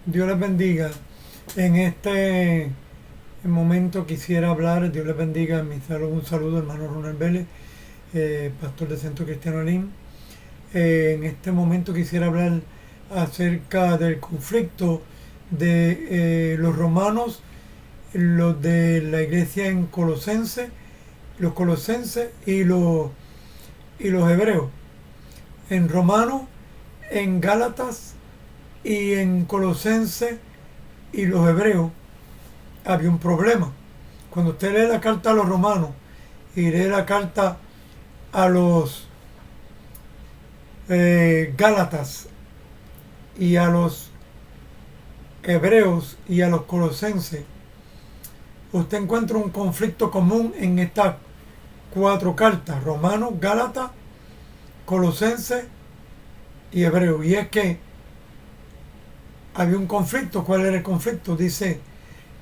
Dios les bendiga. En este momento quisiera hablar, Dios les bendiga, un saludo hermano Ronald Vélez, pastor del Centro Cristiano Lin. En este momento quisiera hablar acerca del conflicto de los romanos, los de la iglesia en Colosense, los colosenses y los hebreos. En Romanos, en Gálatas y en Colosense y los hebreos había un problema. Cuando usted lee la carta a los romanos y lee la carta a los gálatas y a los hebreos y a los colosenses, usted encuentra un conflicto común en estas cuatro cartas: romanos, gálatas, colosenses y hebreos. Y es que había un conflicto. ¿Cuál era el conflicto? Dice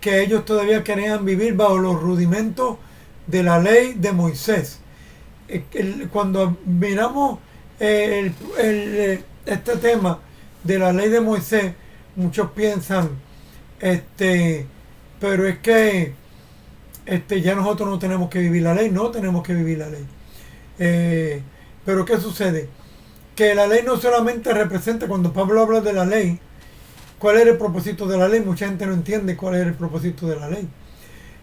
que ellos todavía querían vivir bajo los rudimentos de la ley de Moisés. Cuando miramos este tema de la ley de Moisés, muchos piensan, pero es que ya nosotros no tenemos que vivir la ley. No tenemos que vivir la ley. Pero ¿qué sucede? Que la ley no solamente representa, cuando Pablo habla de la ley, ¿cuál era el propósito de la ley? Mucha gente no entiende cuál era el propósito de la ley.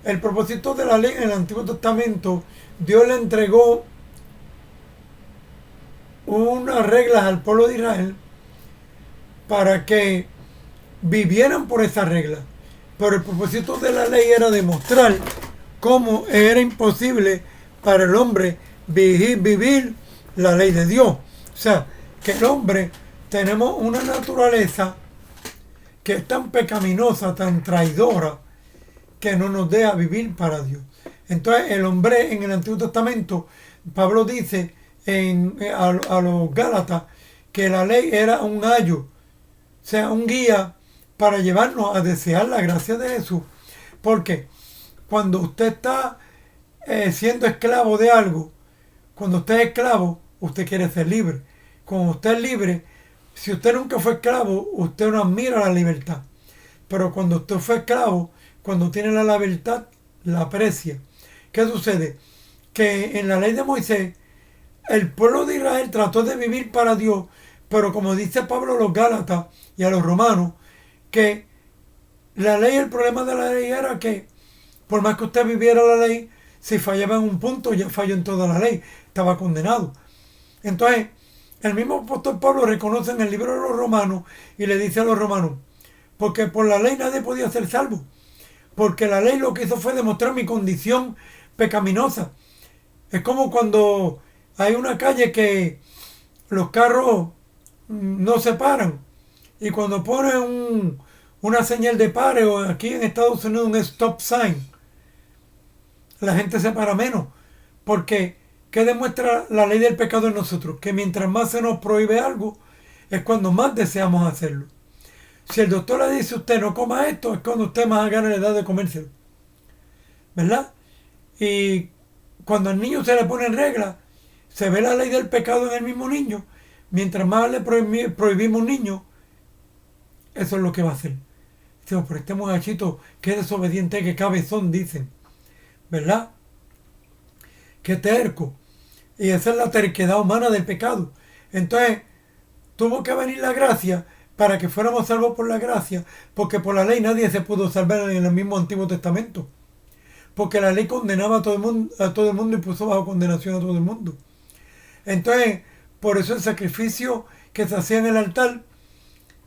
El propósito de la ley en el Antiguo Testamento, Dios le entregó unas reglas al pueblo de Israel para que vivieran por esas reglas. Pero el propósito de la ley era demostrar cómo era imposible para el hombre vivir la ley de Dios. O sea, que el hombre tenemos una naturaleza que es tan pecaminosa, tan traidora, que no nos deja vivir para Dios. Entonces el hombre en el Antiguo Testamento, Pablo dice a los Gálatas que la ley era un ayo, o sea, un guía para llevarnos a desear la gracia de Jesús. Porque cuando usted está siendo esclavo de algo, cuando usted es esclavo, usted quiere ser libre. Cuando usted es libre, si usted nunca fue esclavo, usted no admira la libertad. Pero cuando usted fue esclavo, cuando tiene la libertad, la aprecia. ¿Qué sucede? Que en la ley de Moisés, el pueblo de Israel trató de vivir para Dios, pero como dice Pablo a los Gálatas y a los romanos, que la ley, el problema de la ley era que, por más que usted viviera la ley, si fallaba en un punto, ya falló en toda la ley, estaba condenado. Entonces, el mismo apóstol Pablo reconoce en el libro de los Romanos y le dice a los romanos, porque por la ley nadie podía ser salvo, porque la ley lo que hizo fue demostrar mi condición pecaminosa. Es como cuando hay una calle que los carros no se paran, y cuando ponen una señal de pare, o aquí en Estados Unidos un stop sign, la gente se para menos, porque ¿qué demuestra la ley del pecado en nosotros? Que mientras más se nos prohíbe algo, es cuando más deseamos hacerlo. Si el doctor le dice a usted no coma esto, es cuando usted más gana la edad de comérselo, ¿verdad? Y cuando al niño se le ponen reglas, se ve la ley del pecado en el mismo niño. Mientras más le prohibimos a un niño, eso es lo que va a hacer. Decimos, pero este muchachito, qué desobediente, qué cabezón, dicen, ¿verdad? Qué terco. Y esa es la terquedad humana del pecado. Entonces, tuvo que venir la gracia para que fuéramos salvos por la gracia, porque por la ley nadie se pudo salvar en el mismo Antiguo Testamento. Porque la ley condenaba a todo el mundo y puso bajo condenación a todo el mundo. Entonces, por eso el sacrificio que se hacía en el altar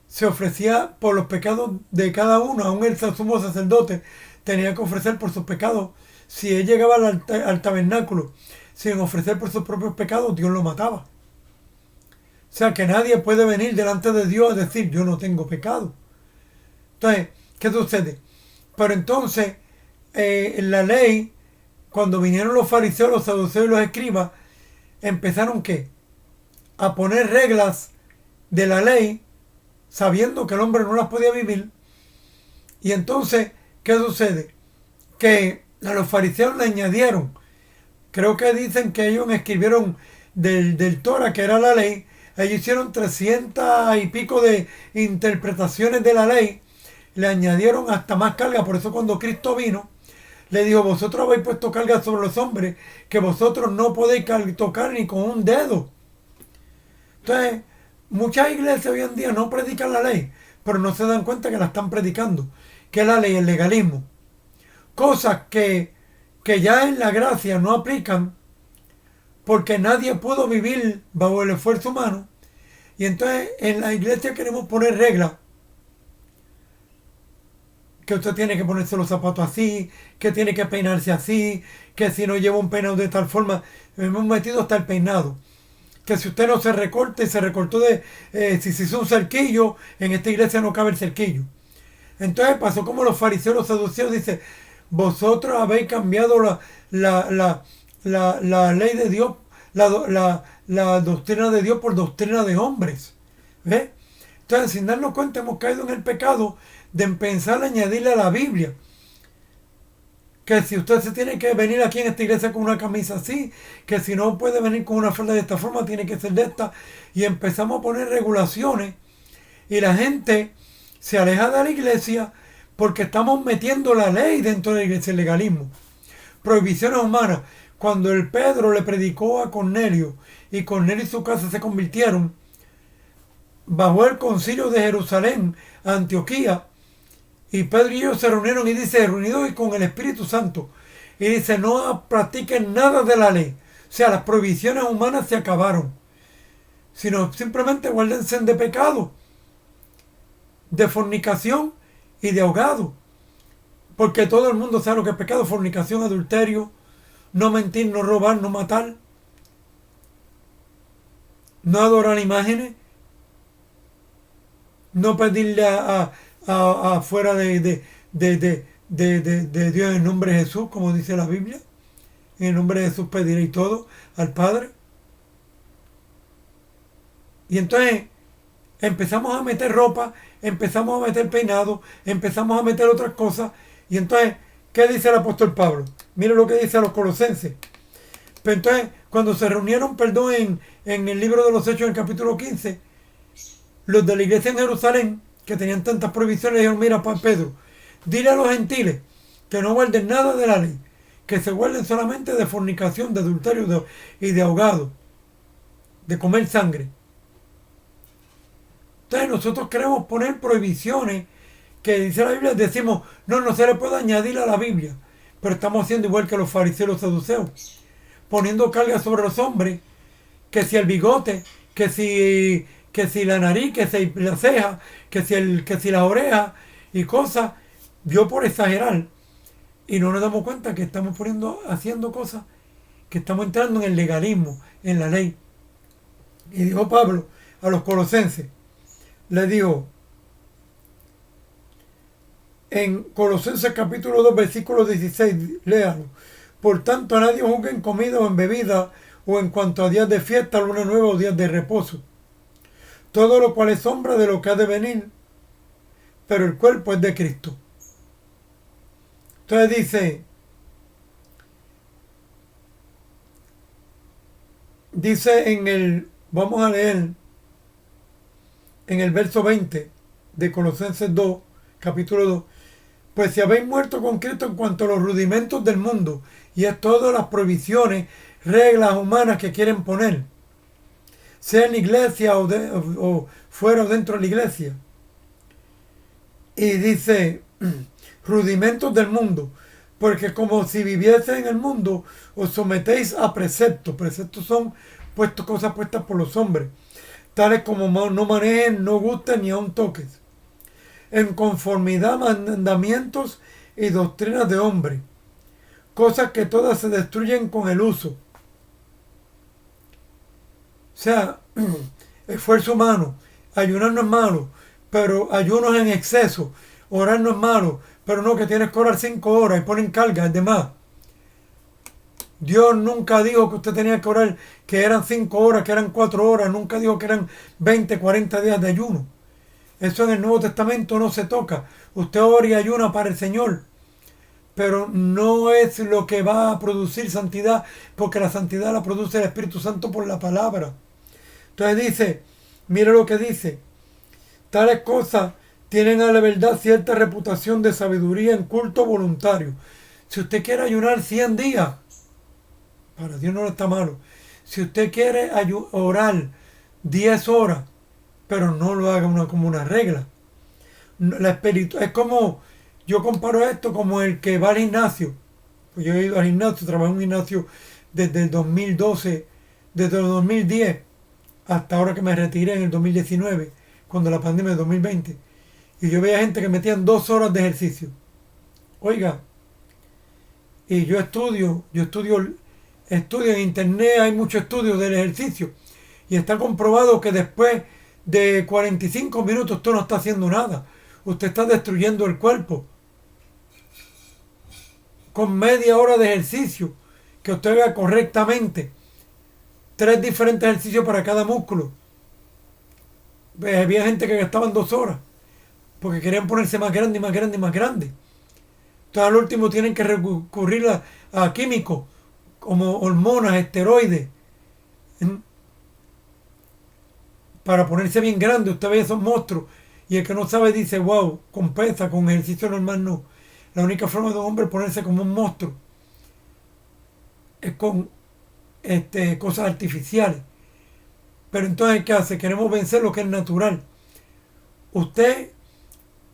se ofrecía por los pecados de cada uno. Aún el sumo sacerdote tenía que ofrecer por sus pecados. Si él llegaba al tabernáculo sin ofrecer por sus propios pecados, Dios lo mataba. O sea que nadie puede venir delante de Dios a decir yo no tengo pecado. Entonces, ¿qué sucede? Pero entonces, en la ley, cuando vinieron los fariseos, los saduceos y los escribas, empezaron ¿qué? A poner reglas de la ley, sabiendo que el hombre no las podía vivir. Y entonces, ¿qué sucede? Que a los fariseos le añadieron, creo que dicen que ellos escribieron del Torah, que era la ley, Ellos hicieron 300 y pico de interpretaciones de la ley, le añadieron hasta más carga. Por eso cuando Cristo vino, le dijo, vosotros habéis puesto carga sobre los hombres que vosotros no podéis tocar ni con un dedo. Entonces, muchas iglesias hoy en día no predican la ley, pero no se dan cuenta que la están predicando, que es la ley, el legalismo. Cosas que ya en la gracia no aplican porque nadie pudo vivir bajo el esfuerzo humano. Y entonces en la iglesia queremos poner reglas. Que usted tiene que ponerse los zapatos así, que tiene que peinarse así, que si no lleva un peinado de tal forma, hemos metido hasta el peinado. Que si usted no se recorta y se recortó si se hizo un cerquillo, en esta iglesia no cabe el cerquillo. Entonces pasó como los fariseos, los saduceos, dice, vosotros habéis cambiado la ley de Dios, la doctrina de Dios por doctrina de hombres. ¿Ves? Entonces, sin darnos cuenta, hemos caído en el pecado de empezar a añadirle a la Biblia que si usted se tiene que venir aquí en esta iglesia con una camisa así, que si no puede venir con una falda de esta forma, tiene que ser de esta, y empezamos a poner regulaciones y la gente se aleja de la iglesia porque estamos metiendo la ley dentro de la iglesia, el legalismo, prohibiciones humanas. Cuando el Pedro le predicó a Cornelio y Cornelio y su casa se convirtieron bajo el concilio de Jerusalén, Antioquía, y Pedro y ellos se reunieron y dice, reunidos con el Espíritu Santo, y dice, no practiquen nada de la ley. O sea, las prohibiciones humanas se acabaron, sino simplemente guárdense de pecado, de fornicación y de ahogado, porque todo el mundo sabe lo que es pecado: fornicación, adulterio, no mentir, no robar, no matar, no adorar imágenes, no pedirle afuera de Dios en nombre de Jesús, como dice la Biblia. En el nombre de Jesús pediré todo al Padre. Y entonces empezamos a meter ropa, empezamos a meter peinado, empezamos a meter otras cosas. Y entonces, ¿qué dice el apóstol Pablo? Mire lo que dice a los colosenses. Pero entonces, cuando se reunieron, en el libro de los Hechos, en el capítulo 15, los de la iglesia en Jerusalén, que tenían tantas prohibiciones, dijeron, mira, Pedro, dile a los gentiles que no guarden nada de la ley, que se guarden solamente de fornicación, de adulterio y de ahogado, de comer sangre. Entonces nosotros queremos poner prohibiciones que dice la Biblia, decimos, no se le puede añadir a la Biblia, pero estamos haciendo igual que los fariseos y los saduceos, poniendo carga sobre los hombres, que si el bigote, que si la nariz, que si la ceja, que si las orejas y cosas, yo por exagerar, y no nos damos cuenta que estamos haciendo cosas, que estamos entrando en el legalismo, en la ley. Y dijo Pablo a los colosenses, le dijo, en Colosenses capítulo 2, versículo 16, léalo, por tanto a nadie juzgue en comida o en bebida, o en cuanto a días de fiesta, luna nueva o días de reposo, todo lo cual es sombra de lo que ha de venir, pero el cuerpo es de Cristo. Entonces dice vamos a leer en el verso 20 de Colosenses 2, capítulo 2, pues si habéis muerto con Cristo en cuanto a los rudimentos del mundo, y es todas las prohibiciones, reglas humanas que quieren poner, sea en la iglesia o fuera o dentro de la iglesia. Y dice, rudimentos del mundo, porque como si viviese en el mundo, os sometéis a preceptos. Preceptos son cosas puestas por los hombres, tales como no manejen, no gusten ni aun toques, en conformidad a mandamientos y doctrinas de hombres, cosas que todas se destruyen con el uso. O sea, esfuerzo humano, ayunar no es malo, pero ayunos en exceso, orar no es malo, pero no, que tienes que orar 5 horas y ponen carga, es de más. Dios nunca dijo que usted tenía que orar, que eran 5 horas, que eran 4 horas, nunca dijo que eran 20, 40 días de ayuno. Eso en el Nuevo Testamento no se toca. Usted ora y ayuna para el Señor, pero no es lo que va a producir santidad, porque la santidad la produce el Espíritu Santo por la palabra. Entonces dice, mire lo que dice, tales cosas tienen a la verdad cierta reputación de sabiduría en culto voluntario. Si usted quiere ayunar 100 días, para Dios no está malo. Si usted quiere orar 10 horas, pero no lo haga como una regla. Es como, yo comparo esto como el que va al gimnasio. Pues yo he ido al gimnasio, trabajo en un gimnasio desde el 2012, desde el 2010 hasta ahora que me retiré en el 2019, cuando la pandemia de 2020. Y yo veía gente que metían 2 horas de ejercicio. Oiga, y yo estudio en internet, hay muchos estudios del ejercicio. Y está comprobado que después de 45 minutos usted no está haciendo nada. Usted está destruyendo el cuerpo. Con media hora de ejercicio, que usted vea correctamente, 3 diferentes ejercicios para cada músculo. Había gente que gastaban 2 horas, porque querían ponerse más grande y más grande y más grande. Entonces al último tienen que recurrir a químicos, como hormonas, esteroides, para ponerse bien grande. Usted ve esos monstruos y el que no sabe dice, wow, con pesa, con ejercicio normal no. La única forma de un hombre ponerse como un monstruo es con cosas artificiales. Pero entonces, ¿qué hace? Queremos vencer lo que es natural. Usted,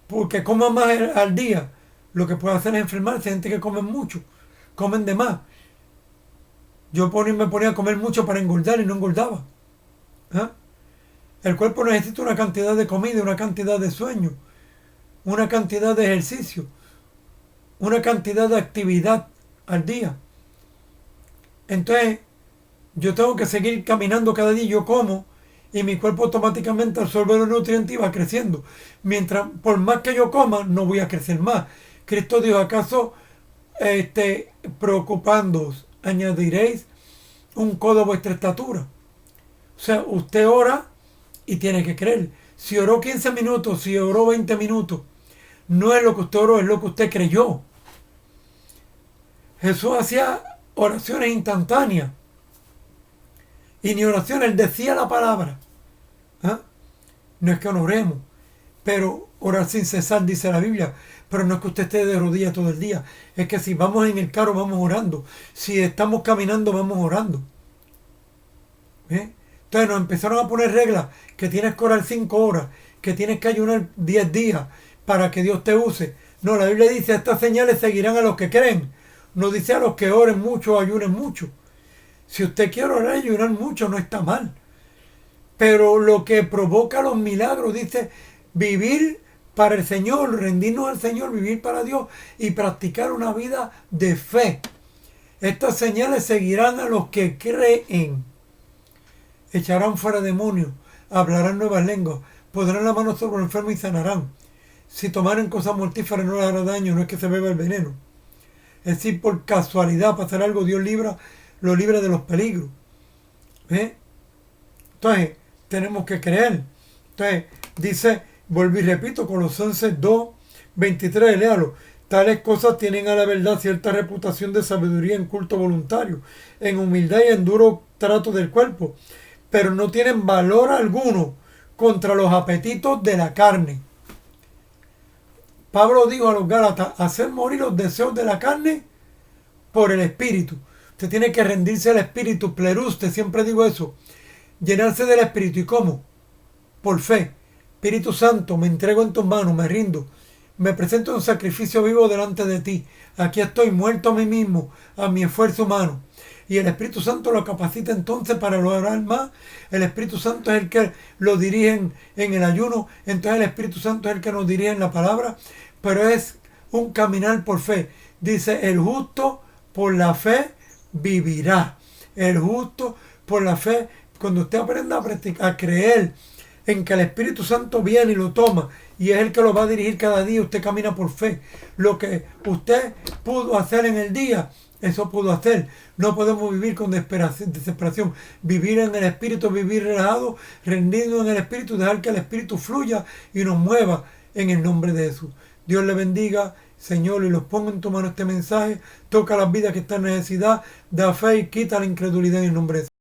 porque coma más al día, lo que puede hacer es enfermarse. Hay gente que come mucho, comen de más. Yo me ponía a comer mucho para engordar y no engordaba. ¿Ah? El cuerpo necesita una cantidad de comida, una cantidad de sueño, una cantidad de ejercicio, una cantidad de actividad al día. Entonces, yo tengo que seguir caminando cada día. Yo como y mi cuerpo automáticamente absorbe los nutrientes y va creciendo. Mientras, por más que yo coma, no voy a crecer más. Cristo dijo, ¿acaso preocupándoos añadiréis un codo a vuestra estatura? O sea, usted ora y tiene que creer. Si oró 15 minutos, si oró 20 minutos, no es lo que usted oró, es lo que usted creyó. Jesús hacía oraciones instantáneas. Y ni oraciones, él decía la palabra. ¿Ah? No es que no oremos, pero orar sin cesar, dice la Biblia. Pero no es que usted esté de rodillas todo el día. Es que si vamos en el carro, vamos orando. Si estamos caminando, vamos orando. Entonces nos empezaron a poner reglas, que tienes que orar 5 horas, que tienes que ayunar 10 días para que Dios te use. No, la Biblia dice, estas señales seguirán a los que creen. No dice a los que oren mucho o ayunen mucho. Si usted quiere orar y ayunar mucho, no está mal. Pero lo que provoca los milagros, dice, vivir para el Señor, rendirnos al Señor, vivir para Dios y practicar una vida de fe. Estas señales seguirán a los que creen. Echarán fuera demonios, hablarán nuevas lenguas, pondrán la mano sobre el enfermo y sanarán. Si tomaren cosas mortíferas no les hará daño, no es que se beba el veneno. Es decir, por casualidad, pasar algo, Dios lo libra de los peligros. Entonces, tenemos que creer. Entonces, dice, vuelvo y repito, Colosenses 2, 23, léalo. Tales cosas tienen a la verdad cierta reputación de sabiduría en culto voluntario, en humildad y en duro trato del cuerpo, pero no tienen valor alguno contra los apetitos de la carne. Pablo dijo a los Gálatas, hacer morir los deseos de la carne por el Espíritu. Usted tiene que rendirse al Espíritu, pleruste, siempre digo eso. Llenarse del Espíritu. ¿Y cómo? Por fe. Espíritu Santo, me entrego en tus manos, me rindo. Me presento un sacrificio vivo delante de ti. Aquí estoy muerto a mí mismo, a mi esfuerzo humano. Y el Espíritu Santo lo capacita entonces para lograr más. El Espíritu Santo es el que lo dirige en el ayuno. Entonces el Espíritu Santo es el que nos dirige en la palabra. Pero es un caminar por fe. Dice, el justo por la fe vivirá. El justo por la fe. Cuando usted aprenda a creer en que el Espíritu Santo viene y lo toma y es el que lo va a dirigir cada día, usted camina por fe. Lo que usted pudo hacer en el día, eso pudo hacer. No podemos vivir con desesperación. Vivir en el Espíritu, vivir relajado, rendido en el Espíritu, dejar que el Espíritu fluya y nos mueva en el nombre de Jesús. Dios le bendiga, Señor, y los pongo en tu mano este mensaje. Toca las vidas que están en necesidad, da fe y quita la incredulidad en el nombre de Jesús.